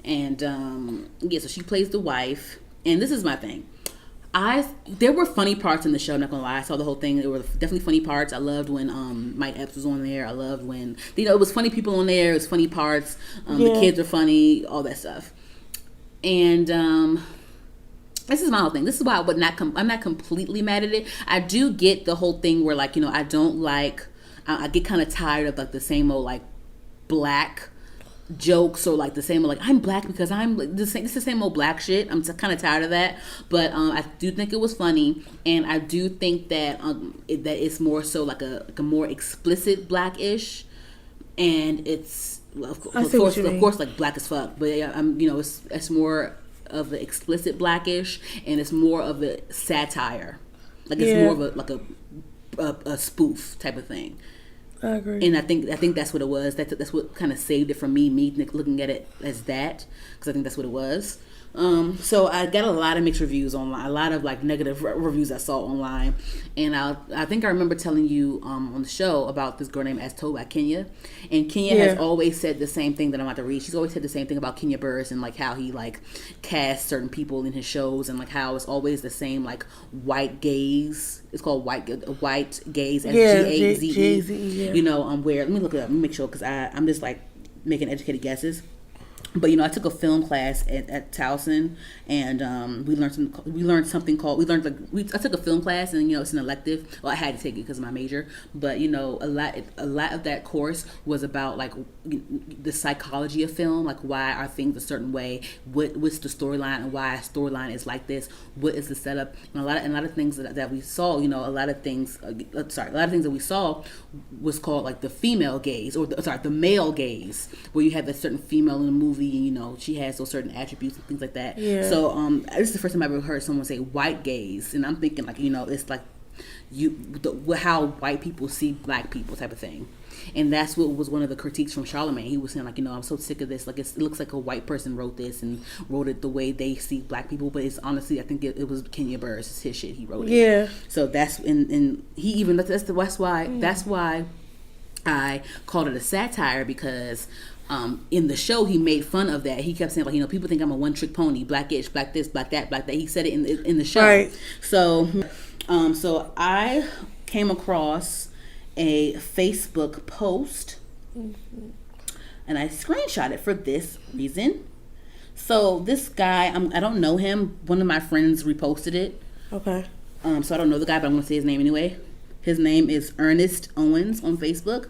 And so she plays the wife. And this is my thing. There were funny parts in the show, I'm not gonna lie. I saw the whole thing. There were definitely funny parts. I loved when Mike Epps was on there. I loved when it was funny people on there. It was funny parts. The kids were funny, all that stuff. And this is my whole thing. This is why I'm not completely mad at it. I do get the whole thing where like, I don't like, I get kind of tired of like the same old like black jokes, or like the same like I'm black because I'm it's the same old black shit. I'm kind of tired of that, but I do think it was funny, and I do think that that it's more so like a more explicit blackish, and it's of course like black as fuck, but it's more of the explicit blackish, and it's more of a satire, like it's more of a spoof type of thing. I agree. And I think that's what it was. That's what kind of saved it for me looking at it as that, because I think that's what it was. So I got a lot of mixed reviews online, a lot of like negative reviews I saw online, and I think I remember telling you on the show about this girl named As Told by Kenya, and Kenya has always said the same thing that I'm about to read. She's always said the same thing about Kenya Barris and like how he like casts certain people in his shows, and like how it's always the same like white gaze. It's called white gaze, as Gaze. Where let me look it up, let me make sure, because I'm just like making educated guesses. But I took a film class at Towson, and I took a film class, and it's an elective. Well, I had to take it because of my major, but a lot of that course was about like the psychology of film, like why are things a certain way, what's the storyline, and why a storyline is like this, what is the setup, and a lot of things that we saw, a lot of things that we saw was called like the female gaze, or the male gaze, where you have a certain female in a movie, and she has those certain attributes and things like that. Yeah. So this is the first time I've ever heard someone say white gaze, and I'm thinking like it's like how white people see black people type of thing. And that's what was one of the critiques from Charlamagne. He was saying like, I'm so sick of this. Like it looks like a white person wrote this and wrote it the way they see black people. But it's honestly, I think it was Kenya Barris. It's his shit. He wrote it. Yeah. So that's and he even that's why I called it a satire, because in the show he made fun of that. He kept saying like, people think I'm a one trick pony, blackish, black this, black that, black that. He said it in the show. Right. So I came across a Facebook post, and I screenshot it for this reason. So this guy, I don't know him. One of my friends reposted it. Okay. So I don't know the guy, but I'm going to say his name anyway. His name is Ernest Owens on Facebook,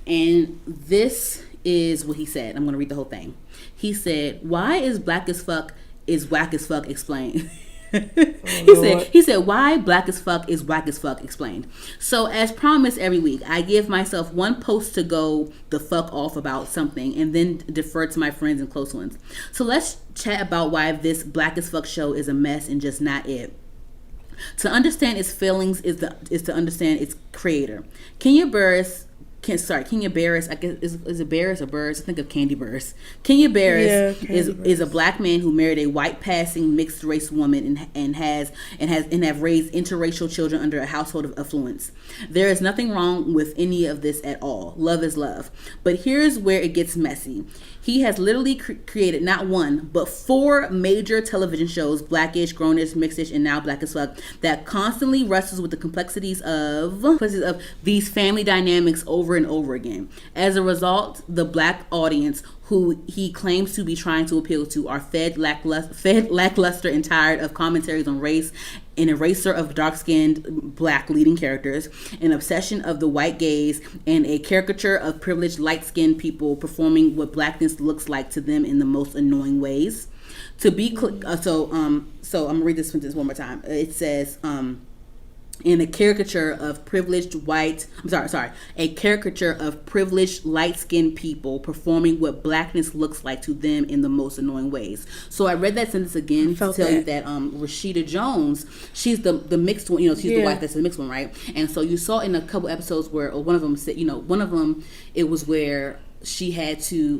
and this is what he said. I'm going to read the whole thing. He said, "Why is black as fuck is whack as fuck explained?" He said, "Why black as fuck is whack as fuck explained." So as promised, every week I give myself one post to go the fuck off about something, and then defer to my friends and close ones. So let's chat about why this black as fuck show is a mess and just not it. To understand its feelings is to understand its creator. Kenya Barris, I guess is it Barris or Burris? I think of Candy Burris. Kenya Barris is a black man who married a white passing mixed race woman and have raised interracial children under a household of affluence. There is nothing wrong with any of this at all. Love is love. But here's where it gets messy. He has literally created not one, but 4 major television shows, Blackish, Grownish, Mixish, and now Black as Fuck, that constantly wrestles with the complexities of these family dynamics over and over again. As a result, the black audience who he claims to be trying to appeal to are fed lackluster and tired of commentaries on race, an eraser of dark-skinned black leading characters, an obsession of the white gaze, and a caricature of privileged light-skinned people performing what blackness looks like to them in the most annoying ways. To be so I'm gonna read this sentence one more time. It says in a caricature of a caricature of privileged light-skinned people performing what blackness looks like to them in the most annoying ways. So I read that sentence again to tell you that Rashida Jones, she's the mixed one, she's the wife that's the mixed one, right? And so you saw in a couple episodes where one of them said, it was where she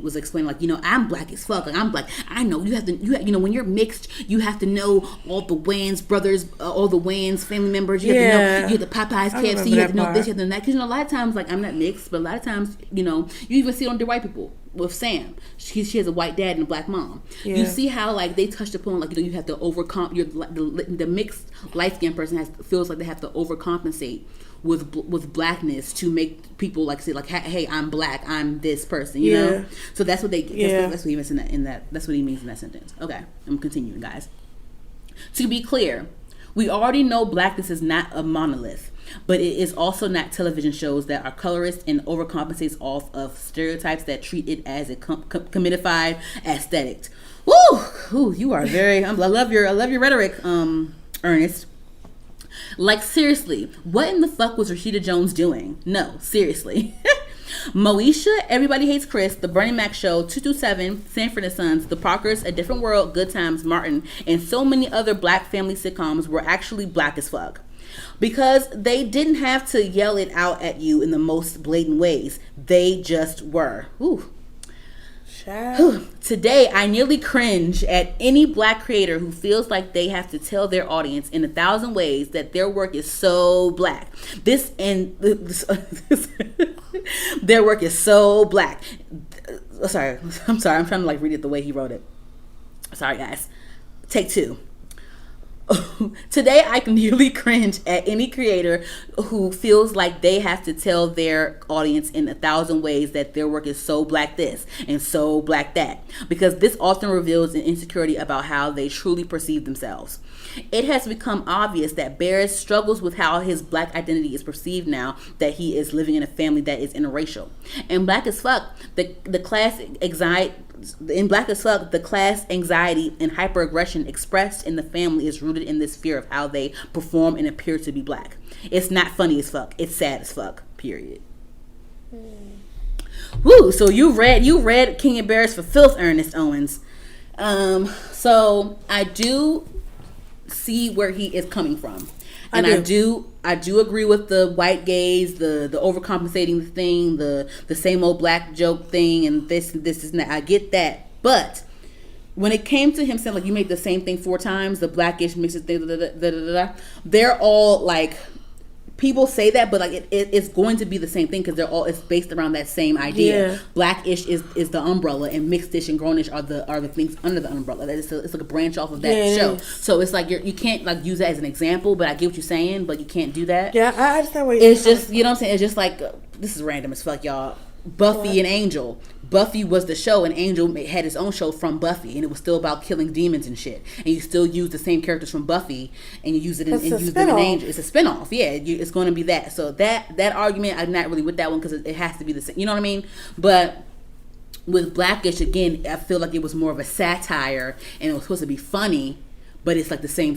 was explaining like, I'm black as fuck. Like, I'm black. I know you have to, when you're mixed, you have to know all the Wayans brothers, all the Wayans family members. You have to know, you have the Popeyes, KFC, you have to know this, you have to know that. Because, a lot of times, like, I'm not mixed, but a lot of times, you even see it on the white people. with Sam. She has a white dad and a black mom. Yeah. You see how like they touched upon like you have to overcome the mixed light skinned person feels like they have to overcompensate with blackness to make people like say like, hey, I'm black, I'm this person, you know. So that's what they that's what he means in that that's what he means in that sentence. Okay, I'm continuing, guys. To be clear, we already know blackness is not a monolith, but it is also not television shows that are colorist and overcompensates off of stereotypes that treat it as a commodified aesthetic. Woo, you are very. I love your rhetoric, Ernest. Like, seriously, what in the fuck was Rashida Jones doing? No, seriously. Moesha, Everybody Hates Chris, The Bernie Mac Show, 227, Sanford and Sons, The Parkers, A Different World, Good Times, Martin, and so many other black family sitcoms were actually black as fuck. Because they didn't have to yell it out at you in the most blatant ways. They just were. Ooh. Today, I nearly cringe at any black creator who feels like they have to tell their audience in 1,000 ways that their work is so black. Their work is so black. Sorry, I'm trying to like read it the way he wrote it. Sorry, guys. Take 2. Today, I can nearly cringe at any creator who feels like they have to tell their audience in 1,000 ways that their work is so black this and so black that, because this often reveals an insecurity about how they truly perceive themselves. It has become obvious that Barris struggles with how his black identity is perceived now that he is living in a family that is interracial. And black as fuck, the class anxiety. In Black as Fuck, the class anxiety and hyperaggression expressed in the family is rooted in this fear of how they perform and appear to be black. It's not funny as fuck. It's sad as fuck. Period. Woo! So you read King and Barris for filth, Ernest Owens. So I do see where he is coming from. And I do agree with the white gaze, the overcompensating thing, the same old black joke thing, and this is that. I get that. But when it came to him saying like you make the same thing 4 times, the blackish mixes thing, they're all like, people say that, but like it's going to be the same thing because it's based around that same idea. Blackish is the umbrella, and mixedish and grownish are the things under the umbrella. It's like a branch off of that show. So it's like you can't like use that as an example, but I get what you're saying, but you can't do that. Yeah, I understand what you're saying. It's just, you know what I'm saying? It's just like this is random as fuck, y'all. Buffy and Angel. Buffy was the show, and Angel had his own show from Buffy, and it was still about killing demons and shit. And you still use the same characters from Buffy, and you use it in Angel. It's a spinoff, yeah. It's going to be that. So that argument, I'm not really with that one because it has to be the same. You know what I mean? But with Blackish, again, I feel like it was more of a satire, and it was supposed to be funny. But it's like the same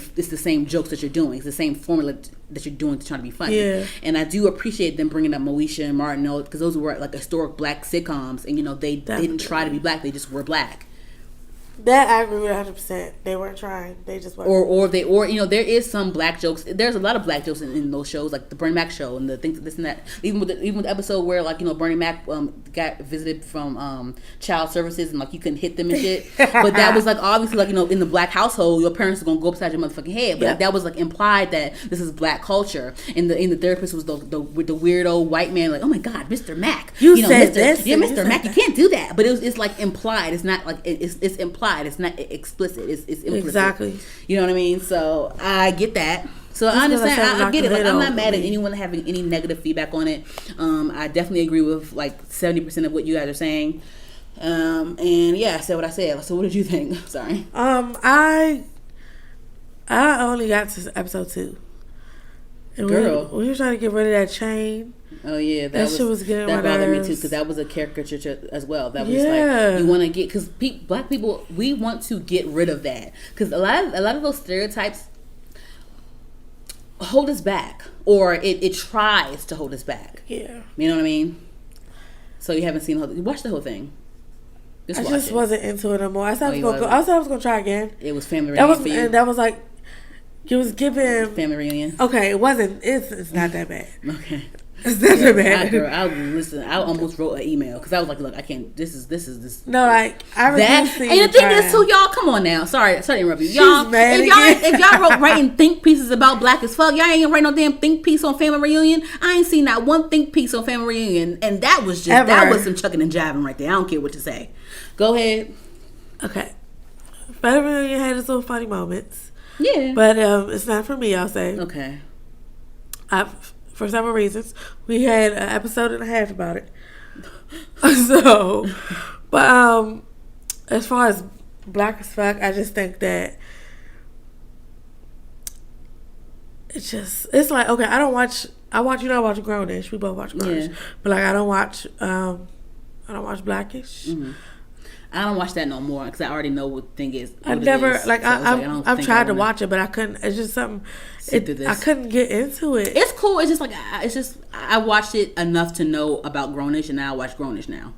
jokes that you're doing. It's the same formula that you're doing to try to be funny. Yeah. And I do appreciate them bringing up Moesha and Martin, because those were like historic black sitcoms, and they didn't try to be black; they just were black. That I agree with 100%. They weren't trying; they just weren't. Or there is some black jokes. There's a lot of black jokes in those shows, like the Bernie Mac show and the things this and that. Even with the episode where like Bernie Mac got visited from child services and like you couldn't hit them and shit. But that was like obviously like in the black household, your parents are gonna go upside your motherfucking head. But that was like implied that this is black culture. And the therapist was the weirdo white man, like, oh my God, Mr. Mac, you said this, yeah, Mr. Mac, you can't do that. But it's like implied. It's not like it's implied. It's not explicit. It's implicit. Exactly. You know what I mean? So I get that. So I understand. I get it. Like, I'm not mad at anyone having any negative feedback on it. I definitely agree with like 70% of what you guys are saying. And yeah, I said what I said. So what did you think? Sorry. I only got to episode 2. And Girl, we were trying to get rid of that chain. Oh yeah, that shit was getting that my bothered nerves. me too, because that was a caricature as well. That was like you want to get, because black people, we want to get rid of that, because a lot of those stereotypes hold us back, or it tries to hold us back. Yeah, you know what I mean. So you haven't seen watch the whole thing. I just wasn't into it anymore. I said I was gonna try again. It was family reunion for you. And that was like, it was giving family reunion. Okay, it wasn't. It's not that bad. Okay. It doesn't matter. Girl, I almost wrote an email because I was like, look, I can't. This is. No, like I refuse to. And the thing is, too, y'all, come on now. Sorry to interrupt you, y'all. If y'all wrote writing think pieces about Black as Fuck, y'all ain't write no damn think piece on Family Reunion. I ain't seen not one think piece on Family Reunion, and that was some chucking and jiving right there. I don't care what you say. Go ahead. Okay. Family Reunion had its little funny moments. Yeah. But it's not for me, I'll say. Okay. For several reasons. We had an episode and a half about it. So, but as far as Black as Fuck, I just think that it's like, okay, I watch Grownish. We both watch Grownish. Yeah. But like I don't watch Blackish. Mm-hmm. I don't watch that no more because I already know what thing is. I've tried to watch it, but I couldn't. It's just something. I couldn't get into it. It's cool. It's just I watched it enough to know about Grownish, and now I watch Grownish now.